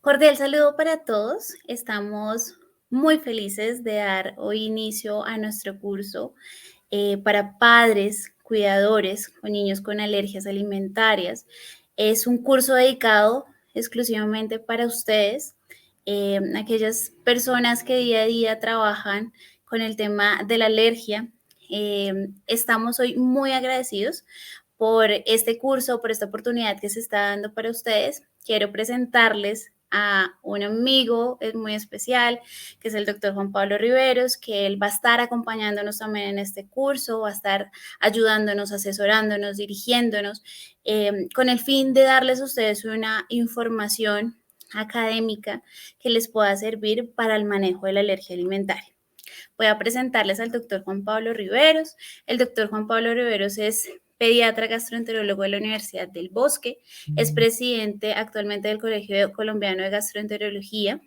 Cordial saludo para todos. Estamos muy felices de dar hoy inicio a nuestro curso para padres, cuidadores con niños con alergias alimentarias. Es un curso dedicado exclusivamente para ustedes, aquellas personas que día a día trabajan con el tema de la alergia. Estamos hoy muy agradecidos por este curso, por esta oportunidad que se está dando para ustedes. Quiero presentarles a un amigo es muy especial, que es el doctor Juan Pablo Riveros, que él va a estar acompañándonos también en este curso, va a estar ayudándonos, asesorándonos, dirigiéndonos, con el fin de darles a ustedes una información académica que les pueda servir para el manejo de la alergia alimentaria. Voy a presentarles al doctor Juan Pablo Riveros. El doctor Juan Pablo Riveros es pediatra gastroenterólogo de la Universidad del Bosque, es presidente actualmente del Colegio Colombiano de Gastroenterología,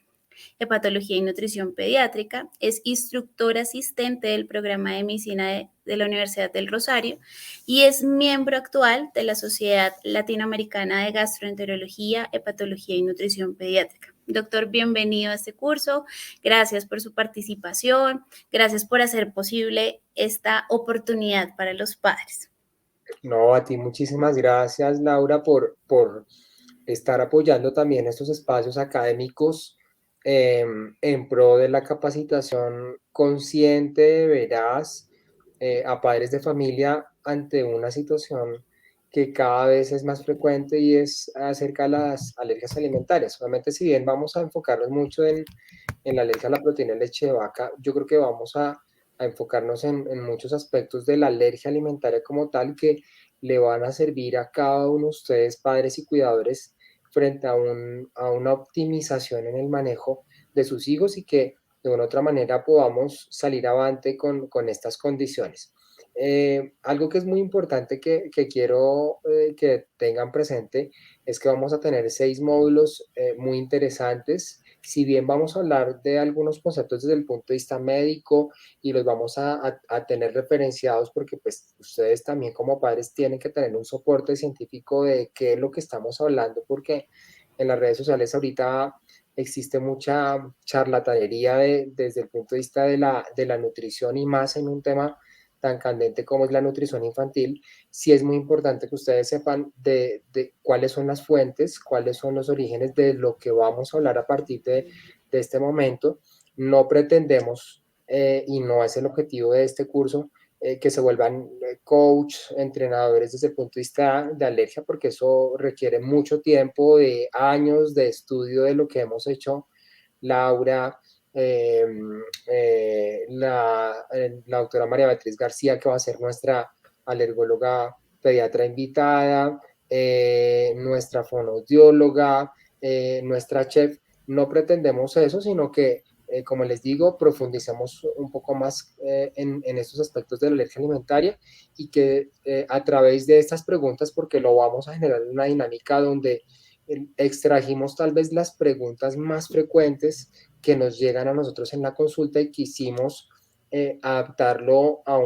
Hepatología y Nutrición Pediátrica, es instructor asistente del programa de medicina de la Universidad del Rosario y es miembro actual de la Sociedad Latinoamericana de Gastroenterología, Hepatología y Nutrición Pediátrica. Doctor, bienvenido a este curso. Gracias por su participación. Gracias por hacer posible esta oportunidad para los padres. No, a ti muchísimas gracias, Laura, por estar apoyando también estos espacios académicos en pro de la capacitación consciente, veraz, a padres de familia ante una situación que cada vez es más frecuente y es acerca de las alergias alimentarias. Solamente si bien vamos a enfocarnos mucho en la alergia a la proteína de leche de vaca, yo creo que vamos a enfocarnos en muchos aspectos de la alergia alimentaria como tal que le van a servir a cada uno de ustedes, padres y cuidadores, frente a una optimización en el manejo de sus hijos y que de una u otra manera podamos salir avante con estas condiciones. Algo que es muy importante que quiero que tengan presente es que vamos a tener 6 módulos muy interesantes. Si bien vamos a hablar de algunos conceptos desde el punto de vista médico y los vamos a tener referenciados porque pues ustedes también como padres tienen que tener un soporte científico de qué es lo que estamos hablando porque en las redes sociales ahorita existe mucha charlatanería desde el punto de vista de la nutrición y más en un tema tan candente como es la nutrición infantil. Sí es muy importante que ustedes sepan de cuáles son las fuentes, cuáles son los orígenes de lo que vamos a hablar a partir de este momento. No pretendemos, y no es el objetivo de este curso, que se vuelvan coach, entrenadores desde el punto de vista de alergia, porque eso requiere mucho tiempo, de años de estudio de lo que hemos hecho Laura, eh, la doctora María Beatriz García, que va a ser nuestra alergóloga pediatra invitada, nuestra fonoaudióloga, nuestra chef. No pretendemos eso, sino que, como les digo, profundicemos un poco más en estos aspectos de la alergia alimentaria y que a través de estas preguntas, porque lo vamos a generar en una dinámica donde extrajimos tal vez las preguntas más frecuentes que nos llegan a nosotros en la consulta y quisimos adaptarlo a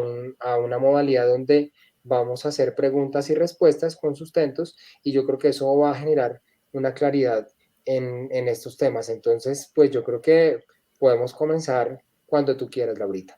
una modalidad donde vamos a hacer preguntas y respuestas con sustentos y yo creo que eso va a generar una claridad en estos temas. Entonces, pues yo creo que podemos comenzar cuando tú quieras, Laurita.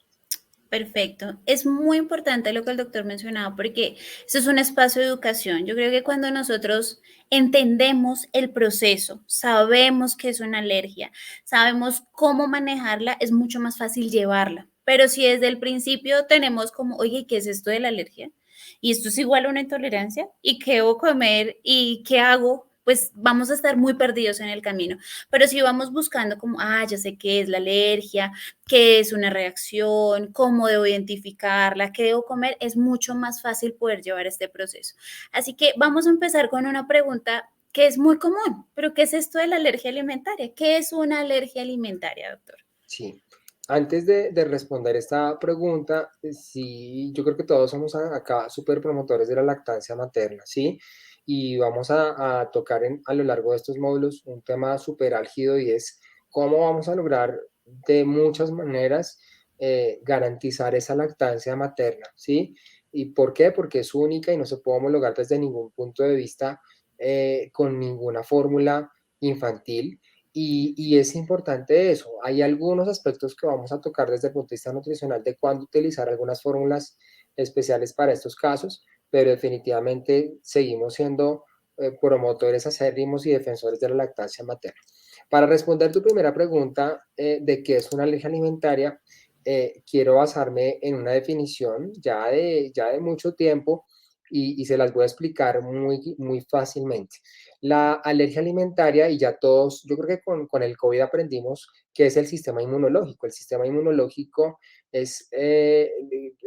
Perfecto. Es muy importante lo que el doctor mencionaba porque eso es un espacio de educación. Yo creo que cuando nosotros entendemos el proceso, sabemos que es una alergia, sabemos cómo manejarla, es mucho más fácil llevarla. Pero si desde el principio tenemos como, oye, ¿qué es esto de la alergia? Y esto es igual a una intolerancia, ¿y qué debo comer? ¿Y qué hago? Pues vamos a estar muy perdidos en el camino. Pero si vamos buscando como, ya sé qué es la alergia, qué es una reacción, cómo debo identificarla, qué debo comer, es mucho más fácil poder llevar este proceso. Así que vamos a empezar con una pregunta que es muy común, pero ¿qué es esto de la alergia alimentaria? ¿Qué es una alergia alimentaria, doctor? Sí. Antes de responder esta pregunta, sí, yo creo que todos somos acá súper promotores de la lactancia materna, ¿sí? Y vamos a tocar a lo largo de estos módulos un tema súper álgido y es cómo vamos a lograr de muchas maneras garantizar esa lactancia materna, ¿sí? ¿Y por qué? Porque es única y no se puede homologar desde ningún punto de vista con ninguna fórmula infantil y es importante eso. Hay algunos aspectos que vamos a tocar desde el punto de vista nutricional de cuándo utilizar algunas fórmulas especiales para estos casos, pero definitivamente seguimos siendo promotores acérrimos y defensores de la lactancia materna. Para responder tu primera pregunta de qué es una alergia alimentaria, quiero basarme en una definición ya de mucho tiempo y se las voy a explicar muy fácilmente. La alergia alimentaria, y ya todos, yo creo que con el COVID aprendimos que es el sistema inmunológico. El sistema inmunológico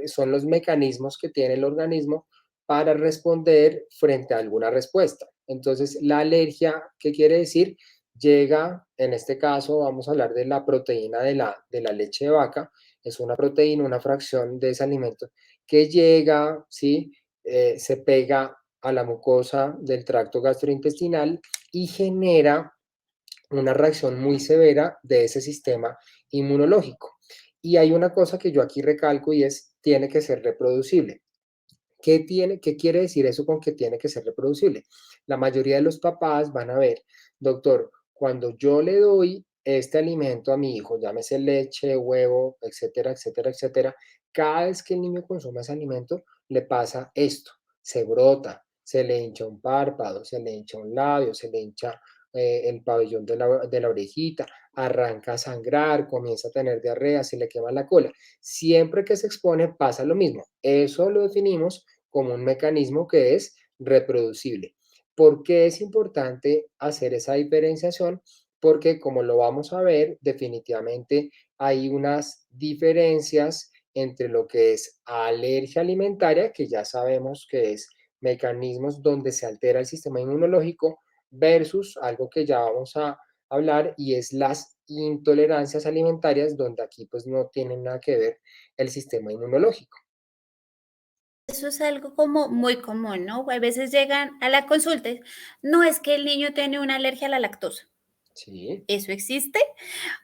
son los mecanismos que tiene el organismo para responder frente a alguna respuesta. Entonces, la alergia, ¿qué quiere decir? Llega, en este caso, vamos a hablar de la proteína de la leche de vaca, es una proteína, una fracción de ese alimento que llega, ¿sí? Se pega a la mucosa del tracto gastrointestinal y genera una reacción muy severa de ese sistema inmunológico. Y hay una cosa que yo aquí recalco y es, tiene que ser reproducible. ¿Qué quiere decir eso con que tiene que ser reproducible? La mayoría de los papás van a ver, doctor, cuando yo le doy este alimento a mi hijo, llámese leche, huevo, etcétera, etcétera, etcétera, cada vez que el niño consume ese alimento, le pasa esto, se brota, se le hincha un párpado, se le hincha un labio, se le hincha el pabellón de la orejita, arranca a sangrar, comienza a tener diarrea, se le quema la cola. Siempre que se expone pasa lo mismo. Eso lo definimos como un mecanismo que es reproducible. ¿Por qué es importante hacer esa diferenciación? Porque como lo vamos a ver, definitivamente hay unas diferencias entre lo que es alergia alimentaria, que ya sabemos que es mecanismos donde se altera el sistema inmunológico, versus algo que ya vamos a hablar y es las intolerancias alimentarias, donde aquí pues no tienen nada que ver el sistema inmunológico. Eso es algo como muy común, ¿no? A veces llegan a la consulta, no es que el niño tiene una alergia a la lactosa. Sí, ¿Eso existe?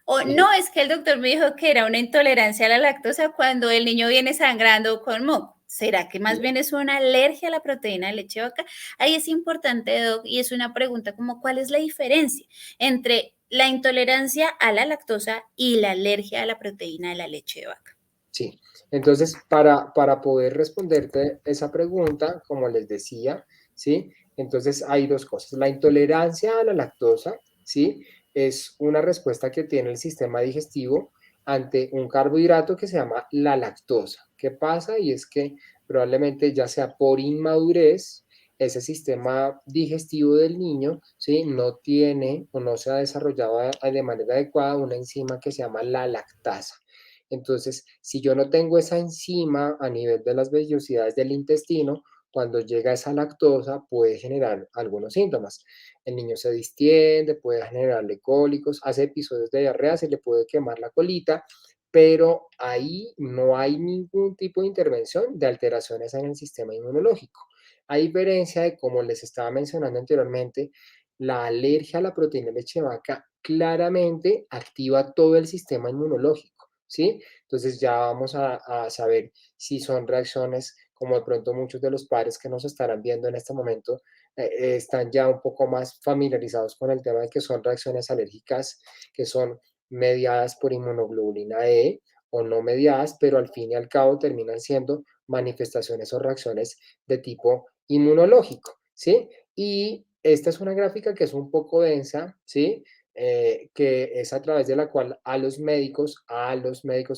O sí, no, es que el doctor me dijo que era una intolerancia a la lactosa cuando el niño viene sangrando con moco. ¿Será que más sí. bien es una alergia a la proteína de leche de vaca? Ahí es importante, Doc, y es una pregunta como ¿cuál es la diferencia entre la intolerancia a la lactosa y la alergia a la proteína de la leche de vaca? Sí, entonces para poder responderte esa pregunta, como les decía, ¿sí? Entonces hay dos cosas. La intolerancia a la lactosa, ¿sí? Es una respuesta que tiene el sistema digestivo ante un carbohidrato que se llama la lactosa. ¿Qué pasa? Y es que probablemente ya sea por inmadurez, ese sistema digestivo del niño, ¿sí? No tiene o no se ha desarrollado de manera adecuada una enzima que se llama la lactasa. Entonces, si yo no tengo esa enzima a nivel de las vellosidades del intestino, cuando llega esa lactosa puede generar algunos síntomas. El niño se distiende, puede generarle cólicos, hace episodios de diarrea, se le puede quemar la colita, pero ahí no hay ningún tipo de intervención de alteraciones en el sistema inmunológico. A diferencia de, como les estaba mencionando anteriormente, la alergia a la proteína de leche de vaca claramente activa todo el sistema inmunológico, ¿sí? Entonces ya vamos a saber si son reacciones, como de pronto muchos de los padres que nos estarán viendo en este momento están ya un poco más familiarizados con el tema de que son reacciones alérgicas que son mediadas por inmunoglobulina E o no mediadas, pero al fin y al cabo terminan siendo manifestaciones o reacciones de tipo inmunológico, ¿sí? Y esta es una gráfica que es un poco densa, ¿sí? Que es a través de la cual a los médicos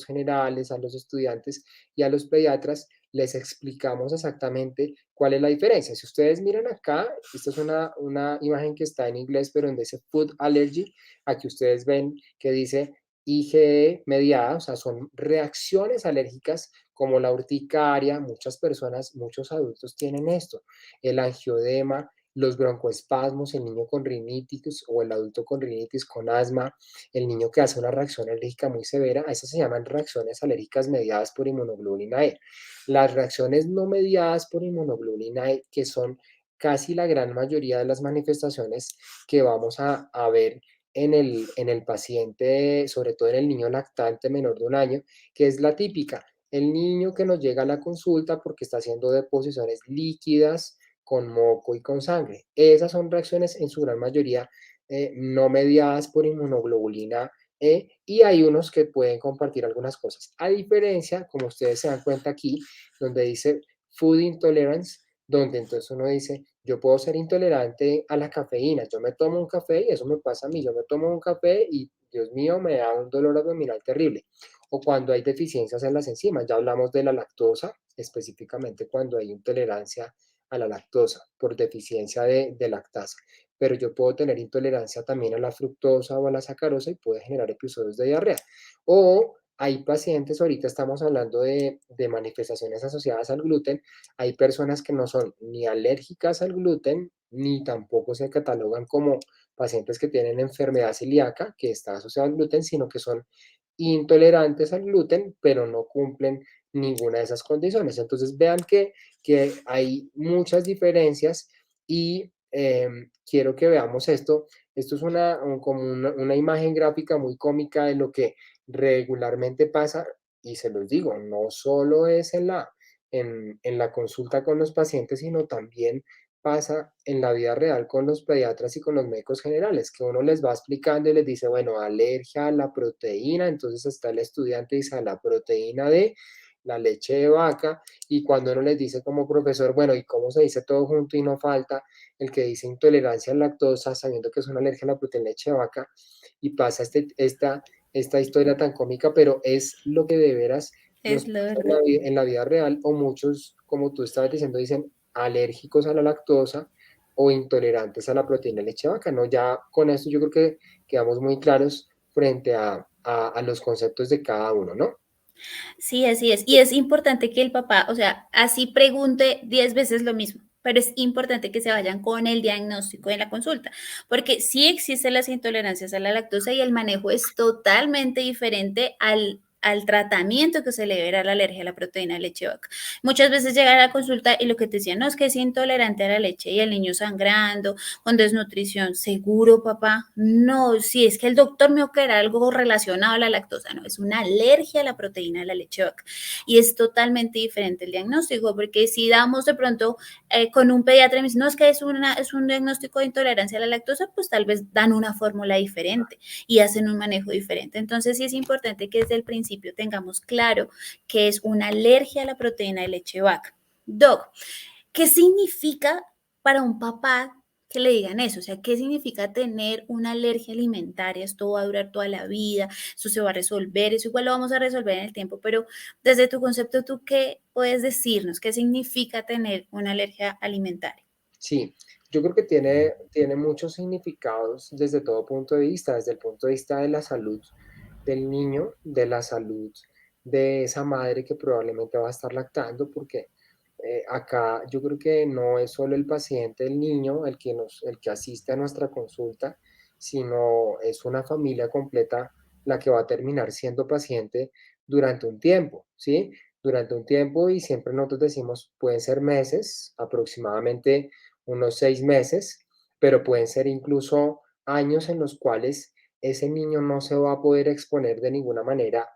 generales, a los estudiantes y a los pediatras les explicamos exactamente cuál es la diferencia. Si ustedes miran acá, esta es una imagen que está en inglés, pero en ese food allergy, aquí ustedes ven que dice IgE mediada, o sea, son reacciones alérgicas como la urticaria, muchas personas, muchos adultos tienen esto, el angiodema, los broncoespasmos, el niño con rinitis o el adulto con rinitis, con asma, el niño que hace una reacción alérgica muy severa, a esas se llaman reacciones alérgicas mediadas por inmunoglobulina E. Las reacciones no mediadas por inmunoglobulina E, que son casi la gran mayoría de las manifestaciones que vamos a ver en el paciente, sobre todo en el niño lactante menor de un año, que es la típica. El niño que nos llega a la consulta porque está haciendo deposiciones líquidas, con moco y con sangre. Esas son reacciones en su gran mayoría no mediadas por inmunoglobulina E, y hay unos que pueden compartir algunas cosas. A diferencia, como ustedes se dan cuenta aquí, donde dice food intolerance, donde entonces uno dice, yo puedo ser intolerante a la cafeína, yo me tomo un café y eso me pasa a mí, yo me tomo un café y Dios mío, me da un dolor abdominal terrible. O cuando hay deficiencias en las enzimas, ya hablamos de la lactosa, específicamente cuando hay intolerancia a la lactosa por deficiencia de lactasa, pero yo puedo tener intolerancia también a la fructosa o a la sacarosa y puede generar episodios de diarrea. O hay pacientes, ahorita estamos hablando de manifestaciones asociadas al gluten, hay personas que no son ni alérgicas al gluten, ni tampoco se catalogan como pacientes que tienen enfermedad celíaca, que está asociada al gluten, sino que son intolerantes al gluten, pero no cumplen ninguna de esas condiciones. Entonces vean que hay muchas diferencias y quiero que veamos esto. Esto es como una imagen gráfica muy cómica de lo que regularmente pasa, y se los digo, no solo es en la consulta con los pacientes, sino también pasa en la vida real con los pediatras y con los médicos generales, que uno les va explicando y les dice, bueno, alergia a la proteína, entonces está el estudiante y dice a la proteína de la leche de vaca, y cuando uno les dice como profesor, bueno, ¿y cómo se dice todo junto y no falta el que dice intolerancia a lactosa, sabiendo que es una alergia a la proteína de leche de vaca, y pasa esta historia tan cómica, pero es lo que de veras Es nos la pasa verdad. en la vida real, o muchos, como tú estabas diciendo, dicen alérgicos a la lactosa o intolerantes a la proteína de leche de vaca, ¿no? Ya con esto yo creo que quedamos muy claros frente a los conceptos de cada uno, ¿no? Sí, así es. Y es importante que el papá, o sea, así pregunte 10 veces lo mismo, pero es importante que se vayan con el diagnóstico en la consulta, porque sí existen las intolerancias a la lactosa y el manejo es totalmente diferente al tratamiento que se le debe dar a la alergia a la proteína de leche de vaca. Muchas veces llega a la consulta y lo que te decían, no, es que es intolerante a la leche y el niño sangrando, con desnutrición. ¿Seguro, papá? No, si es que el doctor me dijo que era algo relacionado a la lactosa, no, es una alergia a la proteína de la leche de vaca. Y es totalmente diferente el diagnóstico, porque si damos de pronto con un pediatra y me dice, no, es que es un diagnóstico de intolerancia a la lactosa, pues tal vez dan una fórmula diferente y hacen un manejo diferente. Entonces sí es importante que desde el principio tengamos claro que es una alergia a la proteína de leche de vaca. Doc, ¿qué significa para un papá que le digan eso? O sea, ¿qué significa tener una alergia alimentaria? Esto va a durar toda la vida, eso se va a resolver, eso igual lo vamos a resolver en el tiempo, pero desde tu concepto, ¿tú qué puedes decirnos? ¿Qué significa tener una alergia alimentaria? Sí, yo creo que tiene muchos significados desde todo punto de vista, desde el punto de vista de la salud del niño, de la salud de esa madre que probablemente va a estar lactando, porque acá yo creo que no es solo el paciente, el niño, el que asiste a nuestra consulta, sino es una familia completa la que va a terminar siendo paciente durante un tiempo, ¿sí? Durante un tiempo, y siempre nosotros decimos, pueden ser meses, aproximadamente unos 6 meses, pero pueden ser incluso años en los cuales ese niño no se va a poder exponer de ninguna manera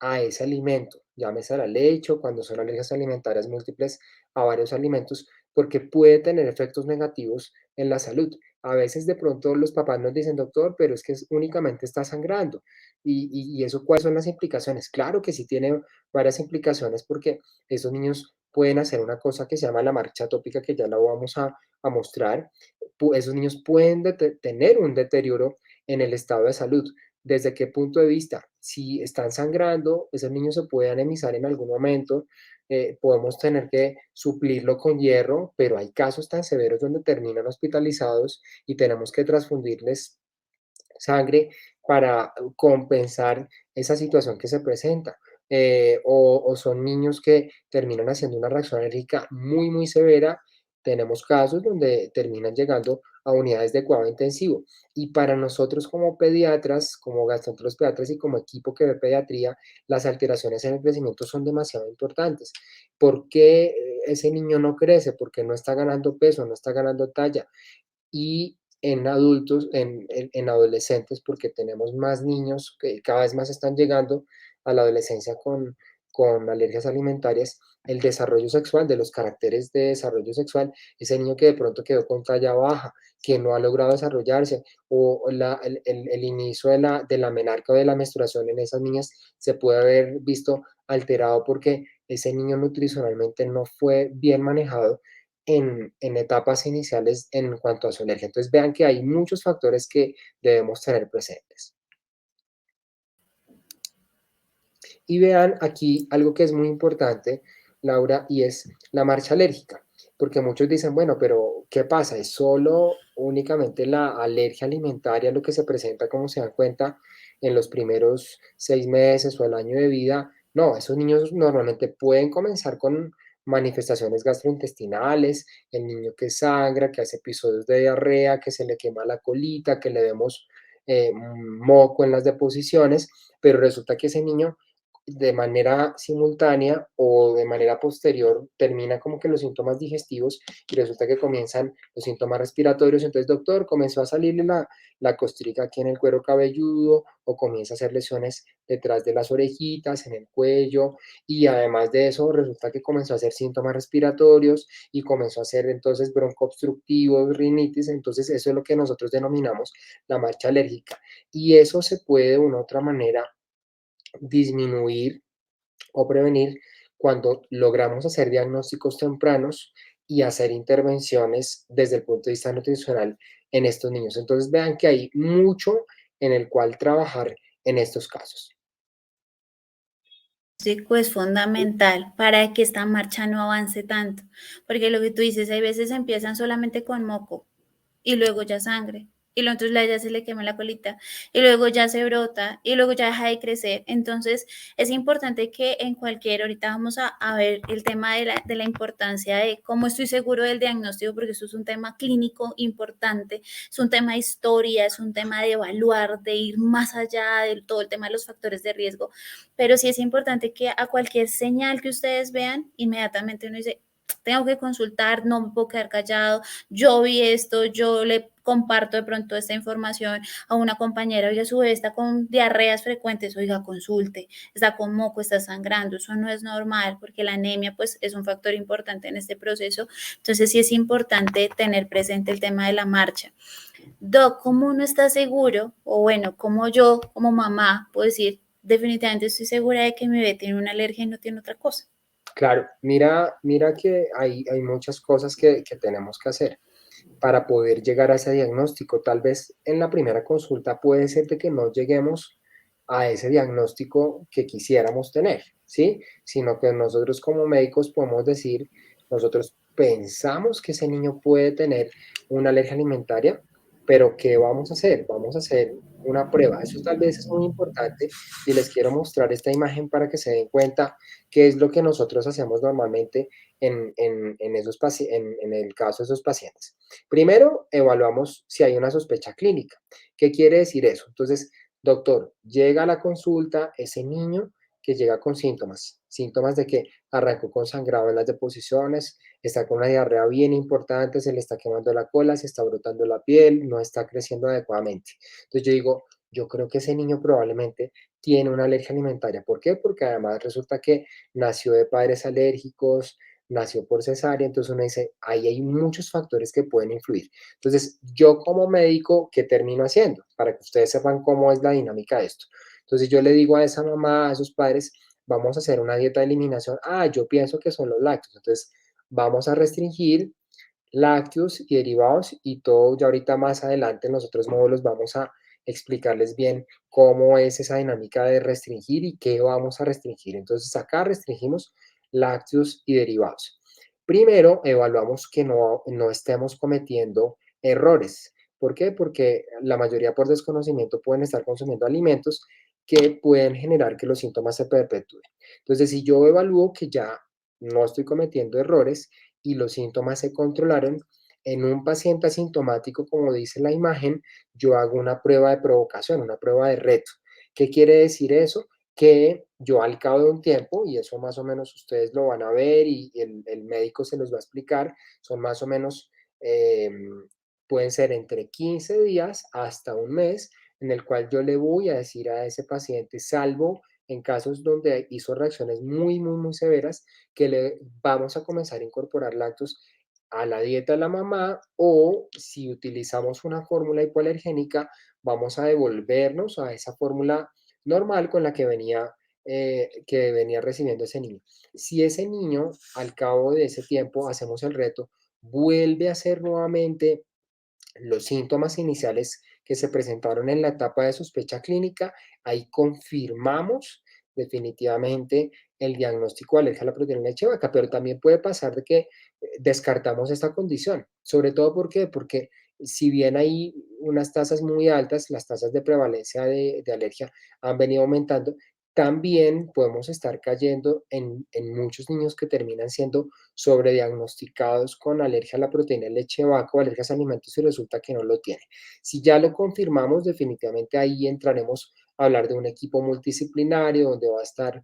a ese alimento, llámese a la leche o cuando son alergias alimentarias múltiples a varios alimentos, porque puede tener efectos negativos en la salud. A veces de pronto los papás nos dicen, doctor, pero es que únicamente está sangrando. Y eso, ¿cuáles son las implicaciones? Claro que sí tiene varias implicaciones, porque esos niños pueden hacer una cosa que se llama la marcha atópica, que ya la vamos a mostrar. Esos niños pueden tener un deterioro en el estado de salud. ¿Desde qué punto de vista? Si están sangrando, esos niños se pueden anemizar en algún momento, podemos tener que suplirlo con hierro, pero hay casos tan severos donde terminan hospitalizados y tenemos que transfundirles sangre para compensar esa situación que se presenta. O son niños que terminan haciendo una reacción alérgica muy, muy severa. Tenemos casos donde terminan llegando a unidades de cuidado intensivo. Y para nosotros como pediatras, como gastroenterólogos pediatras y como equipo que ve pediatría, las alteraciones en el crecimiento son demasiado importantes. ¿Por qué ese niño no crece? Porque no está ganando peso, no está ganando talla. Y en adultos, en adolescentes, porque tenemos más niños que cada vez más están llegando a la adolescencia con alergias alimentarias, el desarrollo sexual, de los caracteres de desarrollo sexual, ese niño que de pronto quedó con talla baja, que no ha logrado desarrollarse, o el inicio de la menarca o de la menstruación en esas niñas se puede haber visto alterado porque ese niño nutricionalmente no fue bien manejado en etapas iniciales en cuanto a su alergia. Entonces vean que hay muchos factores que debemos tener presentes. Y vean aquí algo que es muy importante, Laura, y es la marcha alérgica, porque muchos dicen, bueno, pero ¿qué pasa? ¿Es solo únicamente la alergia alimentaria lo que se presenta, como se dan cuenta, en los primeros 6 meses o el año de vida? No, esos niños normalmente pueden comenzar con manifestaciones gastrointestinales, el niño que sangra, que hace episodios de diarrea, que se le quema la colita, que le vemos moco en las deposiciones, pero resulta que ese niño de manera simultánea o de manera posterior termina como que los síntomas digestivos y resulta que comienzan los síntomas respiratorios. Entonces, doctor, comenzó a salirle la costrica aquí en el cuero cabelludo o comienza a hacer lesiones detrás de las orejitas, en el cuello y además de eso resulta que comenzó a hacer síntomas respiratorios y comenzó a hacer entonces broncoobstructivos, rinitis. Entonces, eso es lo que nosotros denominamos la marcha alérgica y eso se puede de una u otra manera disminuir o prevenir cuando logramos hacer diagnósticos tempranos y hacer intervenciones desde el punto de vista nutricional en estos niños. Entonces vean que hay mucho en el cual trabajar en estos casos. Es fundamental para que esta marcha no avance tanto, porque lo que tú dices, hay veces empiezan solamente con moco y luego ya sangre, y luego entonces ya se le quema la colita, y luego ya se brota, y luego ya deja de crecer. Entonces es importante que en cualquier, ahorita vamos a ver el tema de la importancia de cómo estoy seguro del diagnóstico, porque eso es un tema clínico importante, es un tema de historia, es un tema de evaluar, de ir más allá de todo el tema de los factores de riesgo, pero sí es importante que a cualquier señal que ustedes vean, inmediatamente uno dice, tengo que consultar, no me puedo quedar callado, yo vi esto, yo le comparto de pronto esta información a una compañera, oiga, su bebé está con diarreas frecuentes, oiga, consulte, está con moco, está sangrando, eso no es normal, porque la anemia pues es un factor importante en este proceso, entonces sí es importante tener presente el tema de la marcha. Doc, ¿cómo uno está seguro? O bueno, como yo, como mamá, puedo decir, definitivamente estoy segura de que mi bebé tiene una alergia y no tiene otra cosa. Claro, mira que hay muchas cosas que tenemos que hacer para poder llegar a ese diagnóstico. Tal vez en la primera consulta puede ser de que no lleguemos a ese diagnóstico que quisiéramos tener, ¿sí? Sino que nosotros como médicos podemos decir, nosotros pensamos que ese niño puede tener una alergia alimentaria, pero ¿qué vamos a hacer? Vamos a hacer una prueba. Eso tal vez es muy importante y les quiero mostrar esta imagen para que se den cuenta qué es lo que nosotros hacemos normalmente en el caso de esos pacientes. Primero, evaluamos si hay una sospecha clínica. ¿Qué quiere decir eso? Entonces, doctor, llega a la consulta ese niño que llega con síntomas. ¿Síntomas de que arrancó con sangrado en las deposiciones, está con una diarrea bien importante, se le está quemando la cola, se está brotando la piel, no está creciendo adecuadamente? Entonces yo digo, yo creo que ese niño probablemente tiene una alergia alimentaria. ¿Por qué? Porque además resulta que nació de padres alérgicos, nació por cesárea, entonces uno dice, ahí hay muchos factores que pueden influir. Entonces, yo como médico, ¿qué termino haciendo? Para que ustedes sepan cómo es la dinámica de esto. Entonces, yo le digo a esa mamá, a esos padres, vamos a hacer una dieta de eliminación. Ah, yo pienso que son los lácteos. Entonces, vamos a restringir lácteos y derivados y todo ya ahorita más adelante en los otros módulos vamos a explicarles bien cómo es esa dinámica de restringir y qué vamos a restringir. Entonces acá restringimos lácteos y derivados. Primero evaluamos que no estemos cometiendo errores. ¿Por qué? Porque la mayoría por desconocimiento pueden estar consumiendo alimentos que pueden generar que los síntomas se perpetúen. Entonces, si yo evalúo que ya no estoy cometiendo errores, y los síntomas se controlaron, en un paciente asintomático, como dice la imagen, yo hago una prueba de provocación, una prueba de reto. ¿Qué quiere decir eso? Que yo al cabo de un tiempo, y eso más o menos ustedes lo van a ver y el médico se los va a explicar, son más o menos, eh, pueden ser entre 15 días hasta un mes, en el cual yo le voy a decir a ese paciente, salvo en casos donde hizo reacciones muy, muy, muy severas, que le vamos a comenzar a incorporar lácteos a la dieta de la mamá, o si utilizamos una fórmula hipoalergénica, vamos a devolvernos a esa fórmula normal con la que venía recibiendo ese niño. Si ese niño, al cabo de ese tiempo, hacemos el reto, vuelve a hacer nuevamente los síntomas iniciales que se presentaron en la etapa de sospecha clínica, ahí confirmamos definitivamente el diagnóstico de alergia a la proteína de leche de vaca, pero también puede pasar de que descartamos esta condición, sobre todo porque si bien hay unas tasas muy altas, las tasas de prevalencia de alergia han venido aumentando, también podemos estar cayendo en muchos niños que terminan siendo sobrediagnosticados con alergia a la proteína de leche de vaca o alergias a alimentos y resulta que no lo tiene. Si ya lo confirmamos, definitivamente ahí entraremos a hablar de un equipo multidisciplinario donde va a estar,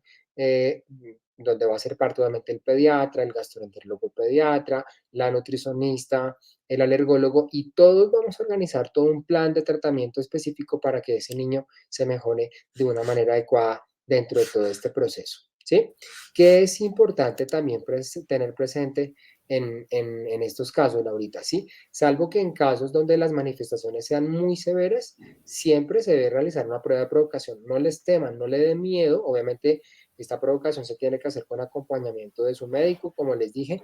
donde va a ser parte obviamente el pediatra, el gastroenterólogo pediatra, la nutricionista, el alergólogo y todos vamos a organizar todo un plan de tratamiento específico para que ese niño se mejore de una manera adecuada dentro de todo este proceso, ¿sí? Que es importante también tener presente en estos casos, Laurita, ¿sí? Salvo que en casos donde las manifestaciones sean muy severas, siempre se debe realizar una prueba de provocación. No les teman, no le den miedo. Obviamente, esta provocación se tiene que hacer con acompañamiento de su médico, como les dije.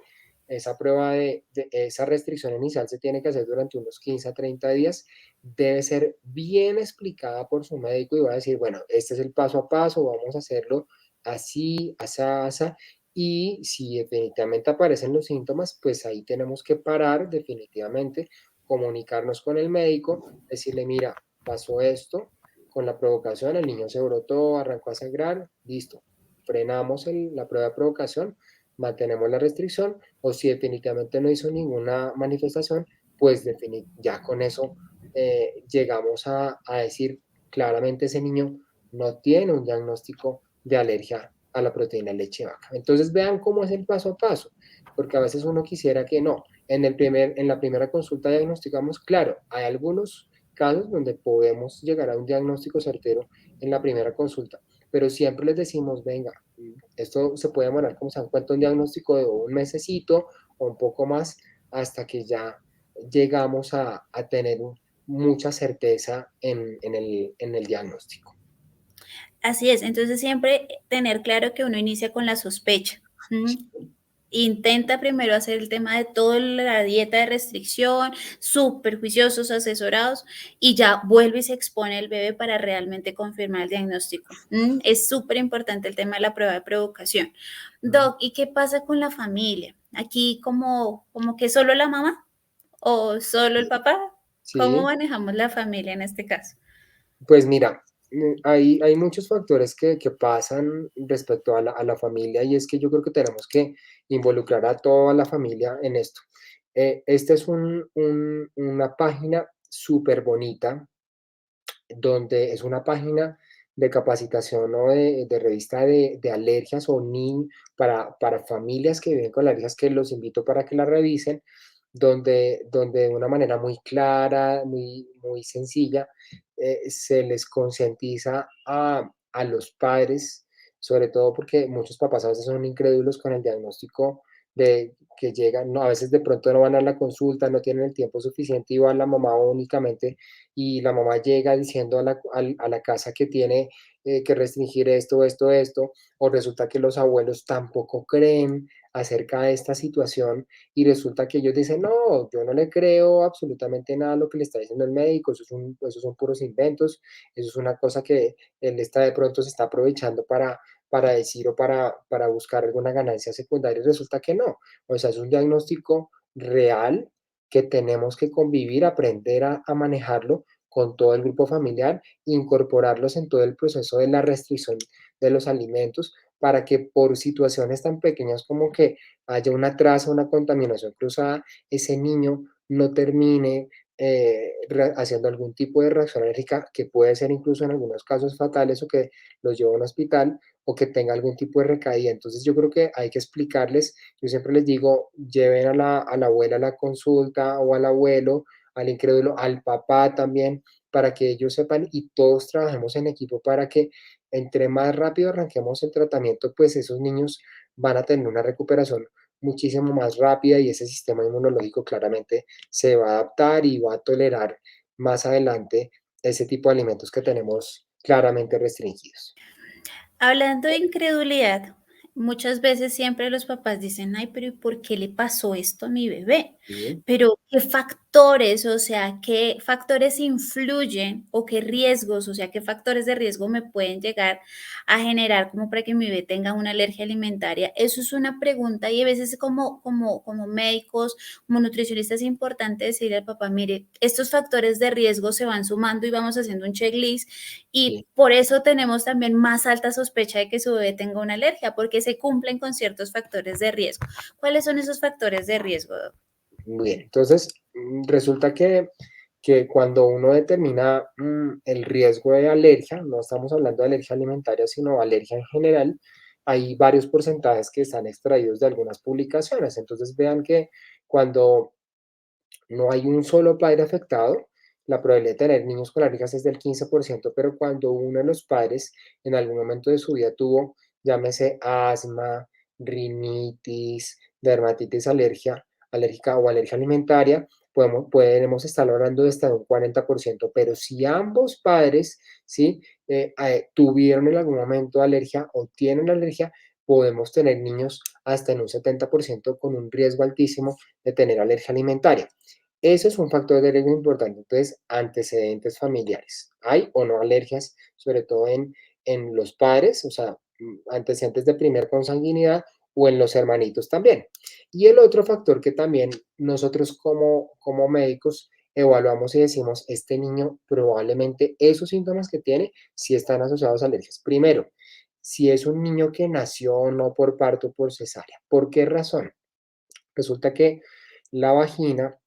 Esa prueba esa restricción inicial se tiene que hacer durante unos 15 a 30 días. Debe ser bien explicada por su médico y va a decir, bueno, este es el paso a paso, vamos a hacerlo así, asá, asá. Y si definitivamente aparecen los síntomas, pues ahí tenemos que parar definitivamente, comunicarnos con el médico, decirle, mira, pasó esto con la provocación, el niño se brotó, arrancó a sangrar, listo, frenamos la prueba de provocación, mantenemos la restricción, o si definitivamente no hizo ninguna manifestación, pues ya con eso llegamos a decir claramente ese niño no tiene un diagnóstico de alergia a la proteína de leche de vaca. Entonces vean cómo es el paso a paso, porque a veces uno quisiera que no. En la primera consulta diagnosticamos, claro, hay algunos casos donde podemos llegar a un diagnóstico certero en la primera consulta, pero siempre les decimos, venga, esto se puede demorar, como se dan cuenta, un diagnóstico de un mesecito o un poco más, hasta que ya llegamos a tener mucha certeza en el diagnóstico. Así es, entonces siempre tener claro que uno inicia con la sospecha. Intenta primero hacer el tema de toda la dieta de restricción, súper juiciosos, asesorados, y ya vuelve y se expone el bebé para realmente confirmar el diagnóstico. Es súper importante el tema de la prueba de provocación. Doc, ¿y qué pasa con la familia? Aquí como que solo la mamá o solo el papá. ¿Cómo Sí, manejamos la familia en este caso? pues mira, hay muchos factores que pasan respecto a la familia y es que yo creo que tenemos que involucrar a toda la familia en esto. Esta es una página súper bonita, donde es una página de capacitación o de revista de alergias o NIN para familias que viven con alergias, que los invito para que la revisen, donde de una manera muy clara, muy, muy sencilla, se les concientiza a los padres, sobre todo porque muchos papás a veces son incrédulos con el diagnóstico de que llegan, no, a veces de pronto no van a la consulta, no tienen el tiempo suficiente y va la mamá únicamente y la mamá llega diciendo a la casa que tiene que restringir esto, esto, esto, o resulta que los abuelos tampoco creen acerca de esta situación y resulta que ellos dicen, no, yo no le creo absolutamente nada a lo que le está diciendo el médico, esos son puros inventos, eso es una cosa que él está de pronto se está aprovechando para decir o para buscar alguna ganancia secundaria y resulta que no. O sea, es un diagnóstico real que tenemos que convivir, aprender a manejarlo con todo el grupo familiar, incorporarlos en todo el proceso de la restricción de los alimentos para que por situaciones tan pequeñas como que haya una traza, una contaminación cruzada, ese niño no termine haciendo algún tipo de reacción alérgica que puede ser incluso en algunos casos fatales o que los lleve a un hospital o que tenga algún tipo de recaída. Entonces yo creo que hay que explicarles, yo siempre les digo, lleven a la abuela a la consulta o al abuelo, al incrédulo, al papá también, para que ellos sepan y todos trabajemos en equipo para que entre más rápido arranquemos el tratamiento, pues esos niños van a tener una recuperación muchísimo más rápida y ese sistema inmunológico claramente se va a adaptar y va a tolerar más adelante ese tipo de alimentos que tenemos claramente restringidos. Hablando de incredulidad, muchas veces siempre los papás dicen, ay, pero ¿y por qué le pasó esto a mi bebé? ¿Sí? Pero ¿qué factores, o sea, qué factores influyen o qué riesgos, o sea, qué factores de riesgo me pueden llegar a generar como para que mi bebé tenga una alergia alimentaria? Eso es una pregunta y a veces como médicos, como nutricionistas es importante decirle al papá, mire, estos factores de riesgo se van sumando y vamos haciendo un checklist y Sí. por eso tenemos también más alta sospecha de que su bebé tenga una alergia, porque se cumplen con ciertos factores de riesgo. ¿Cuáles son esos factores de riesgo, doc? Bien, entonces resulta que cuando uno determina el riesgo de alergia, no estamos hablando de alergia alimentaria, sino alergia en general, hay varios porcentajes que están extraídos de algunas publicaciones. Entonces vean que cuando no hay un solo padre afectado, la probabilidad de tener niños con alergias es del 15%, pero cuando uno de los padres en algún momento de su vida tuvo, llámese asma, rinitis, dermatitis alérgica o alergia alimentaria, podemos estar hablando de hasta un 40%, pero si ambos padres, ¿sí? Tuvieron en algún momento alergia o tienen alergia, podemos tener niños hasta en un 70% con un riesgo altísimo de tener alergia alimentaria. Eso es un factor de riesgo importante. Entonces, antecedentes familiares. ¿Hay o no alergias, sobre todo en los padres, o sea, antecedentes de primer consanguinidad o en los hermanitos también? Y el otro factor que también nosotros como médicos evaluamos y decimos, este niño probablemente esos síntomas que tiene sí están asociados a alergias. Primero, si es un niño que nació no por parto o por cesárea. ¿Por qué razón? Resulta que la vagina,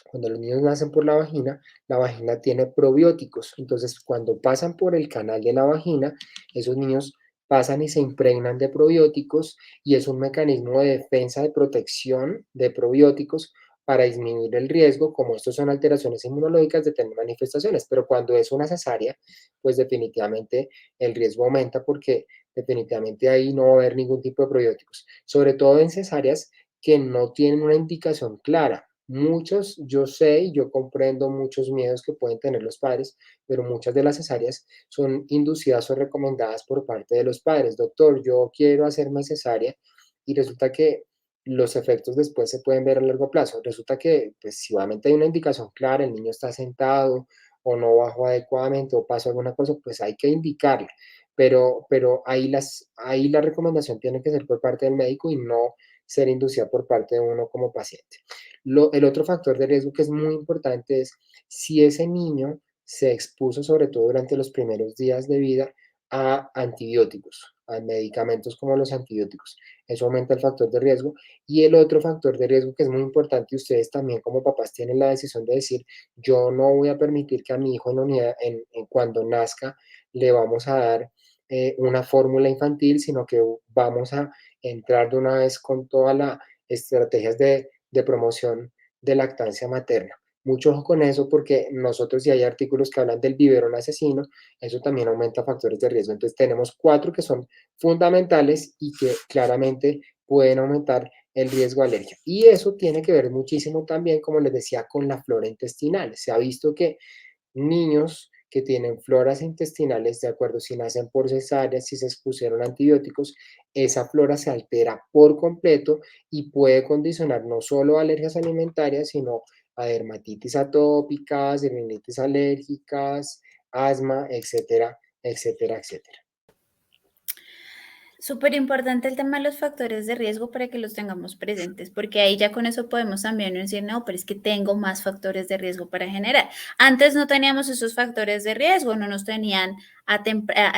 cuando los niños nacen por la vagina tiene probióticos. Entonces, cuando pasan por el canal de la vagina, esos niños pasan y se impregnan de probióticos y es un mecanismo de defensa, de protección de probióticos para disminuir el riesgo, como estos son alteraciones inmunológicas, de tener manifestaciones. Pero cuando es una cesárea, pues definitivamente el riesgo aumenta porque definitivamente ahí no va a haber ningún tipo de probióticos. Sobre todo en cesáreas que no tienen una indicación clara. Muchos, yo sé y yo comprendo muchos miedos que pueden tener los padres, pero muchas de las cesáreas son inducidas o recomendadas por parte de los padres. Doctor, yo quiero hacerme cesárea y resulta que los efectos después se pueden ver a largo plazo. Resulta que, pues, si obviamente hay una indicación clara, el niño está sentado o no bajó adecuadamente o pasó alguna cosa, pues hay que indicarle. Pero ahí la recomendación tiene que ser por parte del médico y no ser inducida por parte de uno como paciente. El otro factor de riesgo que es muy importante es si ese niño se expuso, sobre todo durante los primeros días de vida, a antibióticos, a medicamentos como los antibióticos. Eso aumenta el factor de riesgo. Y el otro factor de riesgo que es muy importante, y ustedes también como papás tienen la decisión de decir, yo no voy a permitir que a mi hijo cuando nazca le vamos a dar una fórmula infantil, sino que vamos a entrar de una vez con todas las estrategias de promoción de lactancia materna. Mucho ojo con eso porque nosotros si hay artículos que hablan del biberón asesino, eso también aumenta factores de riesgo. Entonces tenemos 4 que son fundamentales y que claramente pueden aumentar el riesgo de alergia. Y eso tiene que ver muchísimo también, como les decía, con la flora intestinal. Se ha visto que niños que tienen floras intestinales, de acuerdo si nacen por cesárea, si se expusieron a antibióticos, esa flora se altera por completo y puede condicionar no solo a alergias alimentarias, sino a dermatitis atópicas, rinitis alérgicas, asma, etcétera, etcétera, etcétera. Súper importante el tema de los factores de riesgo para que los tengamos presentes, porque ahí ya con eso podemos también decir, no, pero es que tengo más factores de riesgo para generar. Antes no teníamos esos factores de riesgo, no nos tenían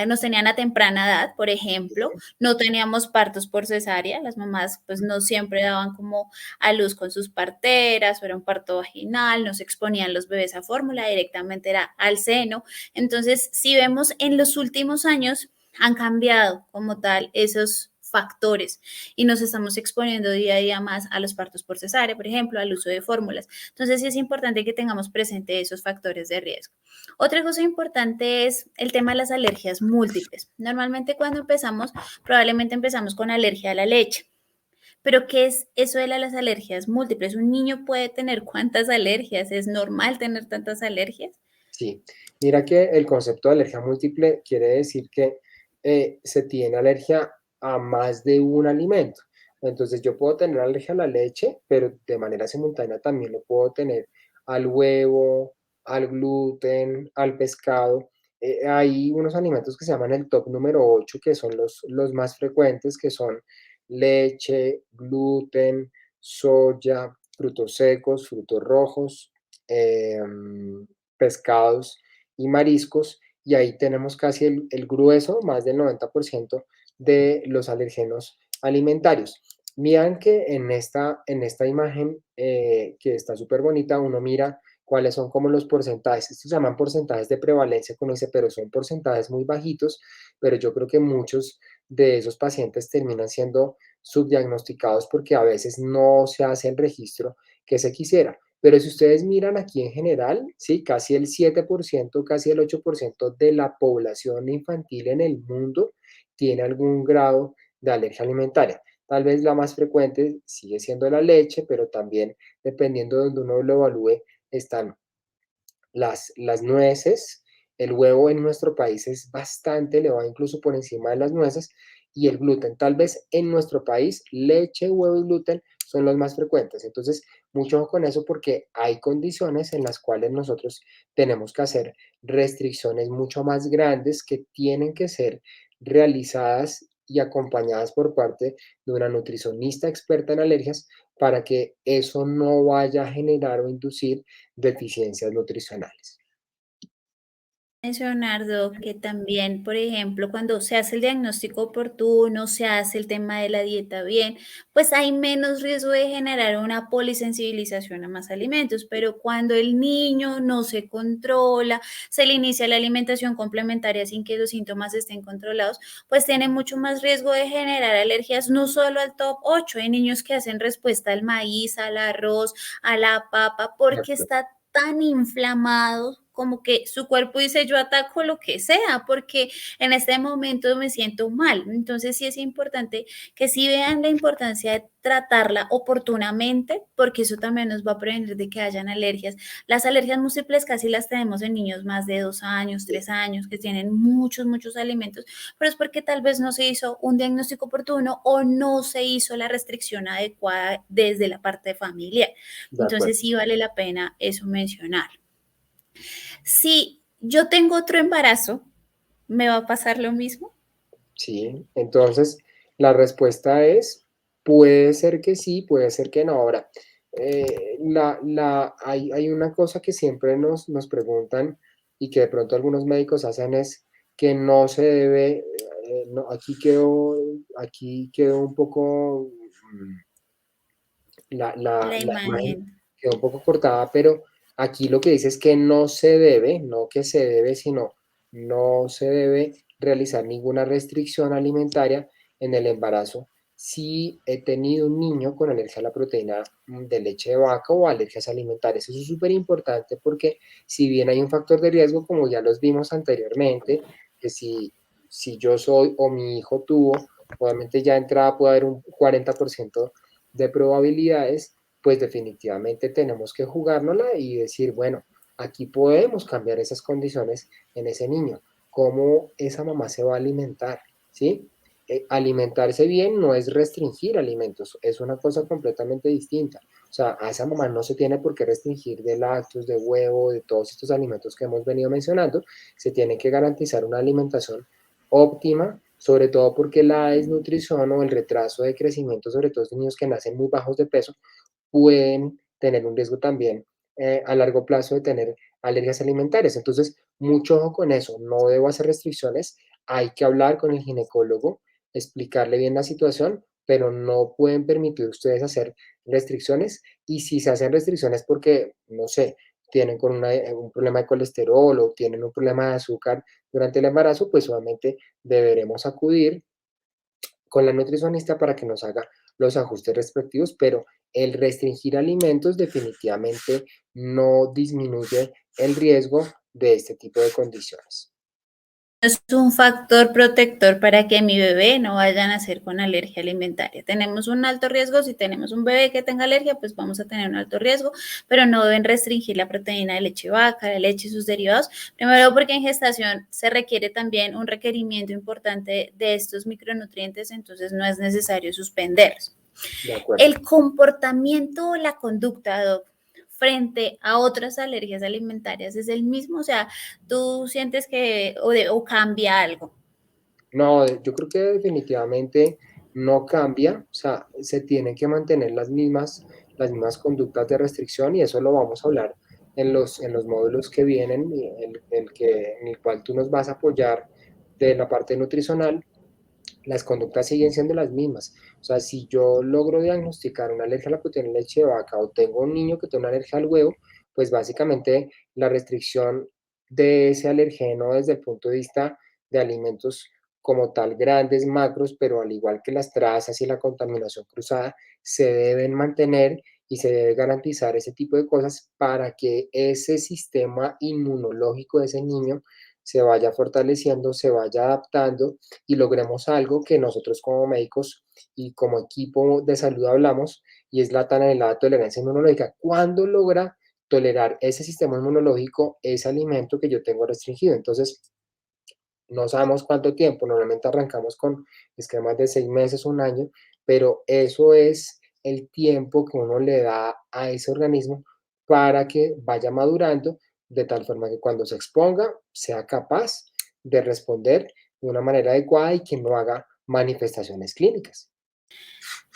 nos tenían a temprana edad, por ejemplo, no teníamos partos por cesárea, las mamás pues no siempre daban como a luz con sus parteras, o era un parto vaginal, no se exponían los bebés a fórmula, directamente era al seno. Entonces, si vemos en los últimos años, han cambiado como tal esos factores y nos estamos exponiendo día a día más a los partos por cesárea, por ejemplo, al uso de fórmulas. Entonces sí es importante que tengamos presente esos factores de riesgo. Otra cosa importante es el tema de las alergias múltiples. Normalmente cuando empezamos, probablemente empezamos con alergia a la leche. Pero, ¿qué es eso de las alergias múltiples? ¿Un niño puede tener cuántas alergias? ¿Es normal tener tantas alergias? Sí, mira que el concepto de alergia múltiple quiere decir que se tiene alergia a más de un alimento. Entonces yo puedo tener alergia a la leche, pero de manera simultánea también lo puedo tener al huevo, al gluten, al pescado. Hay unos alimentos que se llaman el top número 8 que son los más frecuentes, que son leche, gluten, soya, frutos secos, frutos rojos. em, Pescados y mariscos, y ahí tenemos casi el grueso, más del 90% de los alergenos alimentarios. Miran que en esta imagen que está súper bonita, uno mira cuáles son como los porcentajes. Estos se llaman porcentajes de prevalencia, como dice, pero son porcentajes muy bajitos, pero yo creo que muchos de esos pacientes terminan siendo subdiagnosticados porque a veces no se hace el registro que se quisiera. Pero si ustedes miran aquí en general, sí, casi el 7%, casi el 8% de la población infantil en el mundo tiene algún grado de alergia alimentaria. Tal vez la más frecuente sigue siendo la leche, pero también, dependiendo de donde uno lo evalúe, están las nueces. El huevo en nuestro país es bastante elevado, incluso por encima de las nueces, y el gluten. Tal vez en nuestro país leche, huevo y gluten son los más frecuentes. Entonces, mucho ojo con eso porque hay condiciones en las cuales nosotros tenemos que hacer restricciones mucho más grandes que tienen que ser realizadas y acompañadas por parte de una nutricionista experta en alergias para que eso no vaya a generar o inducir deficiencias nutricionales. Mencionar, Doc, que también, por ejemplo, cuando se hace el diagnóstico oportuno, se hace el tema de la dieta bien, pues hay menos riesgo de generar una polisensibilización a más alimentos, pero cuando el niño no se controla, se le inicia la alimentación complementaria sin que los síntomas estén controlados, pues tiene mucho más riesgo de generar alergias, no solo al top 8. Hay niños que hacen respuesta al maíz, al arroz, a la papa, De porque acuerdo, está tan inflamado como que su cuerpo dice yo ataco lo que sea porque en este momento me siento mal. Entonces sí es importante que sí vean la importancia de tratarla oportunamente porque eso también nos va a prevenir de que hayan alergias. Las alergias múltiples casi las tenemos en niños más de 2 años, sí, 3 años, que tienen muchos alimentos, pero es porque tal vez no se hizo un diagnóstico oportuno o no se hizo la restricción adecuada desde la parte familiar. de acuerdo. Entonces sí vale la pena eso mencionar. Si yo tengo otro embarazo, ¿me va a pasar lo mismo? Sí, entonces la respuesta es, puede ser que sí, puede ser que no. Ahora, hay una cosa que siempre nos preguntan y que de pronto algunos médicos hacen es que no se debe, no, aquí quedó un poco, La la imagen imagen. quedó un poco cortada, pero aquí lo que dice es que no se debe, no que se debe, sino no se debe realizar ninguna restricción alimentaria en el embarazo si he tenido un niño con alergia a la proteína de leche de vaca o alergias alimentarias. Eso es súper importante porque si bien hay un factor de riesgo, como ya los vimos anteriormente, que si yo soy o mi hijo tuvo, obviamente ya de entrada puede haber un 40% de probabilidades, pues definitivamente tenemos que jugárnosla y decir, bueno, aquí podemos cambiar esas condiciones en ese niño. ¿Cómo esa mamá se va a alimentar? ¿Sí? Alimentarse bien no es restringir alimentos, es una cosa completamente distinta. O sea, a esa mamá no se tiene por qué restringir de lácteos, de huevo, de todos estos alimentos que hemos venido mencionando. Se tiene que garantizar una alimentación óptima, sobre todo porque la desnutrición o el retraso de crecimiento, sobre todo en niños que nacen muy bajos de peso, pueden tener un riesgo también a largo plazo de tener alergias alimentarias. Entonces, mucho ojo con eso, no debo hacer restricciones, hay que hablar con el ginecólogo, explicarle bien la situación, pero no pueden permitir ustedes hacer restricciones y si se hacen restricciones porque, no sé, tienen un problema de colesterol o tienen un problema de azúcar durante el embarazo, pues obviamente deberemos acudir con la nutricionista para que nos haga los ajustes respectivos, pero el restringir alimentos definitivamente no disminuye el riesgo de este tipo de condiciones. Es un factor protector para que mi bebé no vaya a nacer con alergia alimentaria. Tenemos un alto riesgo, si tenemos un bebé que tenga alergia, pues vamos a tener un alto riesgo, pero no deben restringir la proteína de leche de vaca, la leche y sus derivados. Primero porque en gestación se requiere también un requerimiento importante de estos micronutrientes, entonces no es necesario suspenderlos. De acuerdo. El comportamiento o la conducta, Doc, frente a otras alergias alimentarias es el mismo, o sea, tú sientes que o cambia algo. No, yo creo que definitivamente no cambia, o sea, se tienen que mantener las mismas conductas de restricción y eso lo vamos a hablar en los módulos que vienen, y en el cual tú nos vas a apoyar de la parte nutricional. Las conductas siguen siendo las mismas. O sea, si yo logro diagnosticar una alergia a la proteína de leche de vaca o tengo un niño que tiene una alergia al huevo, pues básicamente la restricción de ese alergeno desde el punto de vista de alimentos como tal, grandes macros, pero al igual que las trazas y la contaminación cruzada, se deben mantener y se debe garantizar ese tipo de cosas para que ese sistema inmunológico de ese niño se vaya fortaleciendo, se vaya adaptando y logremos algo que nosotros como médicos y como equipo de salud hablamos, y es la tan anhelada tolerancia inmunológica. ¿Cuándo logra tolerar ese sistema inmunológico ese alimento que yo tengo restringido? Entonces, no sabemos cuánto tiempo, normalmente arrancamos con esquemas de 6 meses, un año, pero eso es el tiempo que uno le da a ese organismo para que vaya madurando, de tal forma que cuando se exponga sea capaz de responder de una manera adecuada y que no haga manifestaciones clínicas.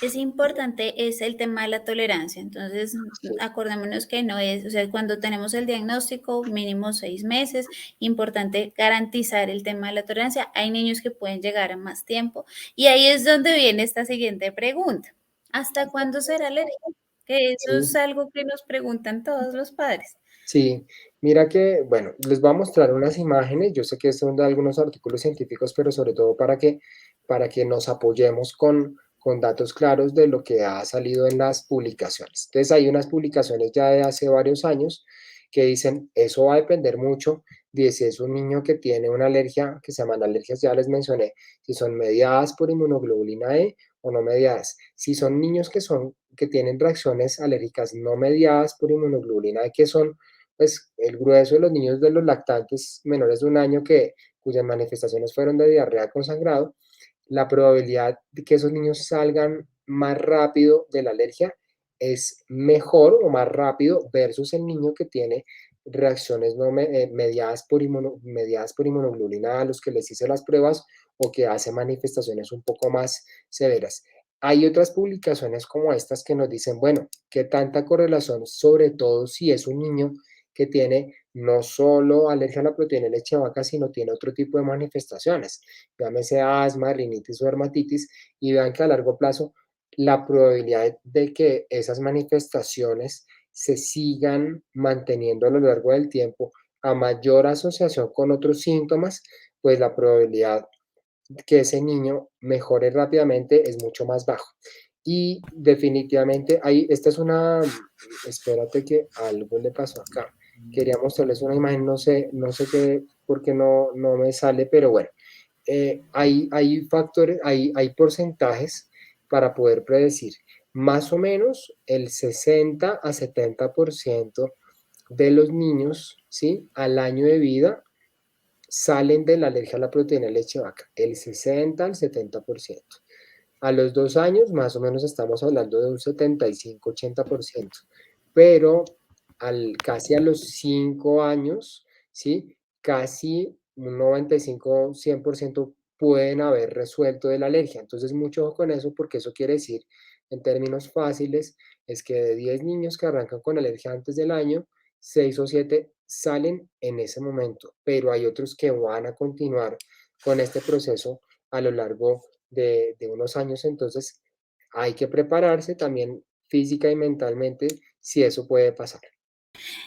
Es importante es el tema de la tolerancia. Entonces, Sí, acordémonos que no es, o sea, cuando tenemos el diagnóstico, mínimo 6 meses, importante garantizar el tema de la tolerancia. Hay niños que pueden llegar a más tiempo y ahí es donde viene esta siguiente pregunta. ¿Hasta cuándo será alérgico? Que eso es sí. algo que nos preguntan todos los padres. Sí, mira que, bueno, les voy a mostrar unas imágenes. Yo sé que son de algunos artículos científicos, pero sobre todo para que nos apoyemos con datos claros de lo que ha salido en las publicaciones. Entonces, hay unas publicaciones ya de hace varios años que dicen, eso va a depender mucho de si es un niño que tiene una alergia, que se llaman alergias, ya les mencioné, si son mediadas por inmunoglobulina E o no mediadas. Si son niños que tienen reacciones alérgicas no mediadas por inmunoglobulina E, que son pues el grueso de los niños de los lactantes menores de un año cuyas manifestaciones fueron de diarrea con sangrado, la probabilidad de que esos niños salgan más rápido de la alergia es mejor o más rápido versus el niño que tiene reacciones no mediadas por inmunoglobulina a los que les hice las pruebas o que hace manifestaciones un poco más severas. Hay otras publicaciones como estas que nos dicen, bueno, qué tanta correlación, sobre todo si es un niño que tiene no solo alergia a la proteína de leche de vaca, sino tiene otro tipo de manifestaciones, llámese asma, rinitis o dermatitis, y vean que a largo plazo la probabilidad de que esas manifestaciones se sigan manteniendo a lo largo del tiempo a mayor asociación con otros síntomas, pues la probabilidad que ese niño mejore rápidamente es mucho más bajo. Y definitivamente, esta es espérate que algo le pasó acá. Quería mostrarles una imagen, no sé qué, por qué no me sale, pero bueno, hay factores, hay porcentajes para poder predecir. Más o menos el 60 a 70% de los niños, ¿sí? Al año de vida salen de la alergia a la proteína de leche de vaca, el 60 al 70%. A los 2 años, más o menos estamos hablando de un 75-80%, pero casi a los 5 años, ¿sí? Casi un 95-100% pueden haber resuelto de la alergia. Entonces, mucho ojo con eso, porque eso quiere decir, en términos fáciles, es que de 10 niños que arrancan con alergia antes del año, 6 o 7 salen en ese momento, pero hay otros que van a continuar con este proceso a lo largo de unos años, entonces hay que prepararse también física y mentalmente si eso puede pasar.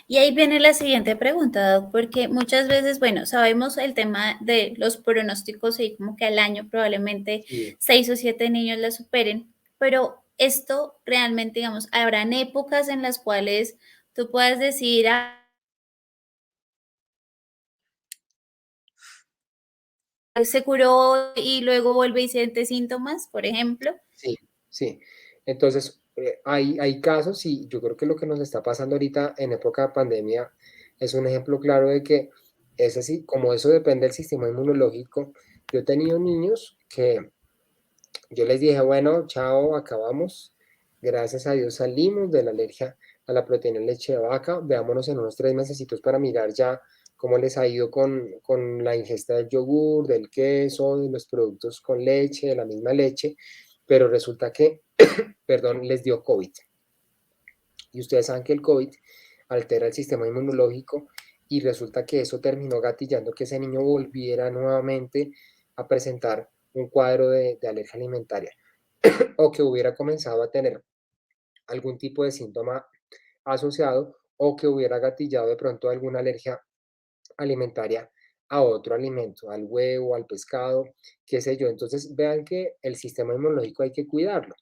Y ahí viene la siguiente pregunta, Doc, porque muchas veces, bueno, sabemos el tema de los pronósticos y como que al año probablemente Sí, 6 o 7 niños la superen, pero esto realmente, digamos, habrán épocas en las cuales tú puedas decir, ah, se curó y luego vuelve y siente síntomas, por ejemplo. sí, sí. Entonces, hay casos y yo creo que lo que nos está pasando ahorita en época de pandemia es un ejemplo claro de que es así, como eso depende del sistema inmunológico. Yo he tenido niños que yo les dije, bueno, chao, acabamos. Gracias a Dios salimos de la alergia a la proteína en leche de vaca. Veámonos en unos 3 mesecitos para mirar ya cómo les ha ido con la ingesta del yogur, del queso, de los productos con leche, de la misma leche. Pero resulta que, perdón, les dio COVID. Y ustedes saben que el COVID altera el sistema inmunológico y resulta que eso terminó gatillando que ese niño volviera nuevamente a presentar un cuadro de alergia alimentaria o que hubiera comenzado a tener algún tipo de síntoma asociado o que hubiera gatillado de pronto alguna alergia alimentaria a otro alimento, al huevo, al pescado, qué sé yo. Entonces, vean que el sistema inmunológico hay que cuidarlo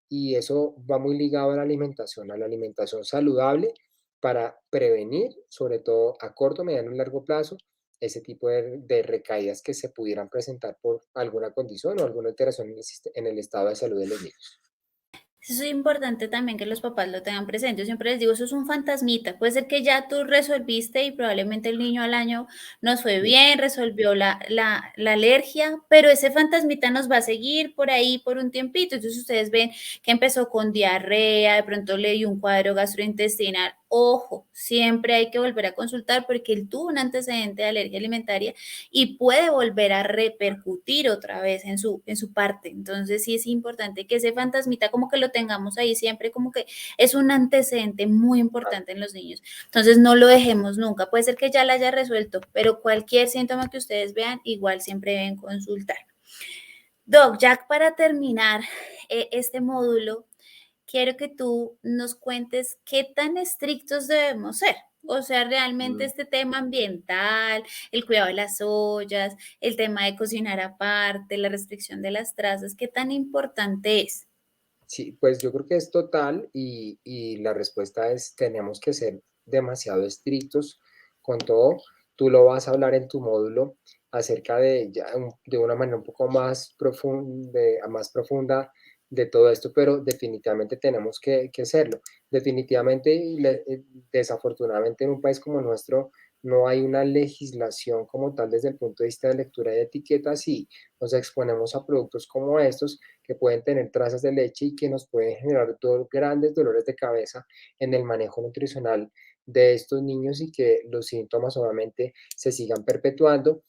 y eso va muy ligado a la alimentación saludable para prevenir, sobre todo a corto, mediano y largo plazo, ese tipo de recaídas que se pudieran presentar por alguna condición o alguna alteración en el estado de salud de los niños. Eso es importante también que los papás lo tengan presente. Yo siempre les digo, eso es un fantasmita. Puede ser que ya tú resolviste y probablemente el niño al año nos fue Sí, bien, resolvió la alergia, pero ese fantasmita nos va a seguir por ahí por un tiempito. Entonces ustedes ven que empezó con diarrea, de pronto le dio un cuadro gastrointestinal. Ojo, siempre hay que volver a consultar porque él tuvo un antecedente de alergia alimentaria y puede volver a repercutir otra vez en su parte. Entonces sí es importante que ese fantasmita como que lo tengamos ahí siempre, como que es un antecedente muy importante en los niños. Entonces no lo dejemos nunca. Puede ser que ya la haya resuelto, pero cualquier síntoma que ustedes vean, igual siempre deben consultar. Doc, ya para terminar este módulo, quiero que tú nos cuentes qué tan estrictos debemos ser. O sea, realmente mm, este tema ambiental, el cuidado de las ollas, el tema de cocinar aparte, la restricción de las trazas, ¿qué tan importante es? sí, pues yo creo que es total y la respuesta es tenemos que ser demasiado estrictos con todo. Tú lo vas a hablar en tu módulo acerca de, de una manera un poco más profunda de todo esto, pero definitivamente tenemos que hacerlo. Definitivamente, desafortunadamente en un país como nuestro no hay una legislación como tal desde el punto de vista de lectura de etiquetas y nos exponemos a productos como estos que pueden tener trazas de leche y que nos pueden generar grandes dolores de cabeza en el manejo nutricional de estos niños y que los síntomas obviamente se sigan perpetuando.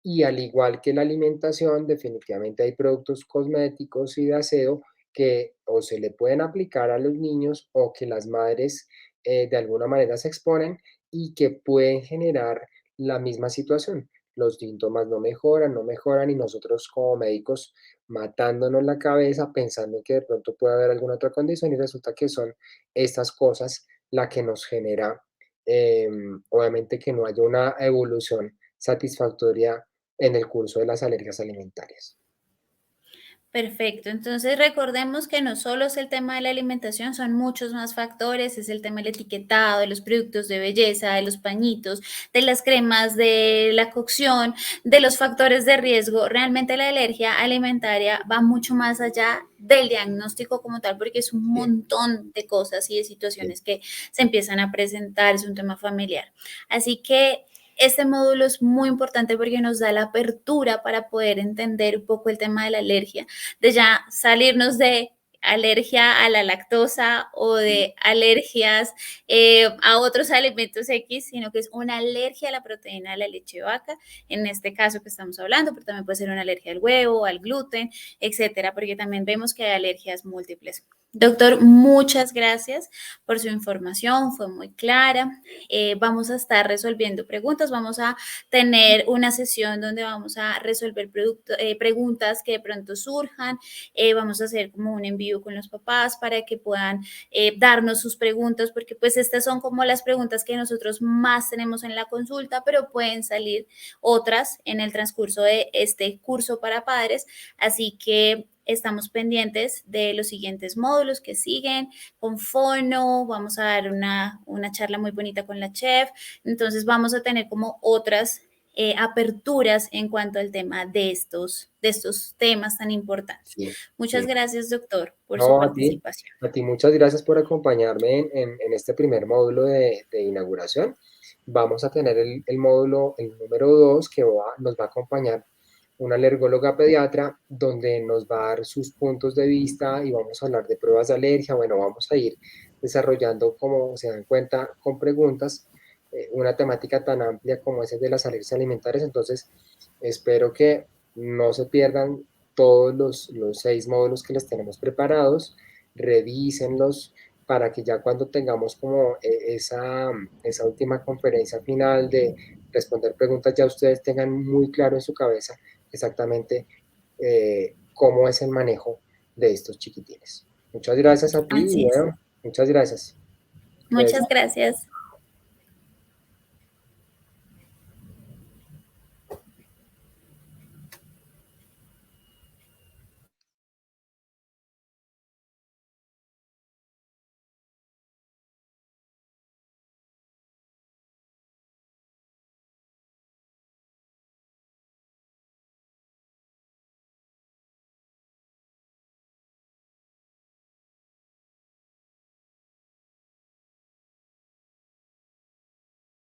Y al igual que la alimentación, definitivamente hay productos cosméticos y de aseo que o se le pueden aplicar a los niños o que las madres de alguna manera se exponen y que pueden generar la misma situación. Los síntomas no mejoran y nosotros como médicos matándonos la cabeza pensando que de pronto puede haber alguna otra condición y resulta que son estas cosas la que nos genera, obviamente que no haya una evolución satisfactoria en el curso de las alergias alimentarias. Perfecto, entonces recordemos que no solo es el tema de la alimentación, son muchos más factores, es el tema del etiquetado, de los productos de belleza, de los pañitos, de las cremas, de la cocción, de los factores de riesgo. Realmente la alergia alimentaria va mucho más allá del diagnóstico como tal, porque es un Sí, montón de cosas y de sí, situaciones que se empiezan a presentar, es un tema familiar. Así que este módulo es muy importante porque nos da la apertura para poder entender un poco el tema de la alergia, de ya salirnos de alergia a la lactosa o sí, de alergias a otros alimentos X, sino que es una alergia a la proteína de la leche de vaca, en este caso que estamos hablando, pero también puede ser una alergia al huevo, al gluten, etcétera, porque también vemos que hay alergias múltiples. Doctor, muchas gracias por su información, fue muy clara. Vamos a estar resolviendo preguntas, vamos a tener una sesión donde vamos a resolver preguntas que de pronto surjan, vamos a hacer como un envío vivo con los papás para que puedan darnos sus preguntas, porque pues estas son como las preguntas que nosotros más tenemos en la consulta, pero pueden salir otras en el transcurso de este curso para padres, así que estamos pendientes de los siguientes módulos que siguen con Fono, vamos a dar una charla muy bonita con la chef, entonces vamos a tener como otras aperturas en cuanto al tema de estos temas tan importantes. Sí, Muchas sí. gracias, doctor, por su No, participación. a ti muchas gracias por acompañarme en este primer módulo de inauguración. Vamos a tener el módulo, el número 2, que nos va a acompañar una alergóloga pediatra, donde nos va a dar sus puntos de vista y vamos a hablar de pruebas de alergia. Bueno, vamos a ir desarrollando, como se dan cuenta, con preguntas, una temática tan amplia como esa de las alergias alimentarias. Entonces, espero que no se pierdan todos los 6 módulos que les tenemos preparados, revísenlos para que ya cuando tengamos como esa última conferencia final de responder preguntas, ya ustedes tengan muy claro en su cabeza exactamente cómo es el manejo de estos chiquitines. Muchas gracias a ti y Así es. bueno, muchas gracias. Muchas gracias.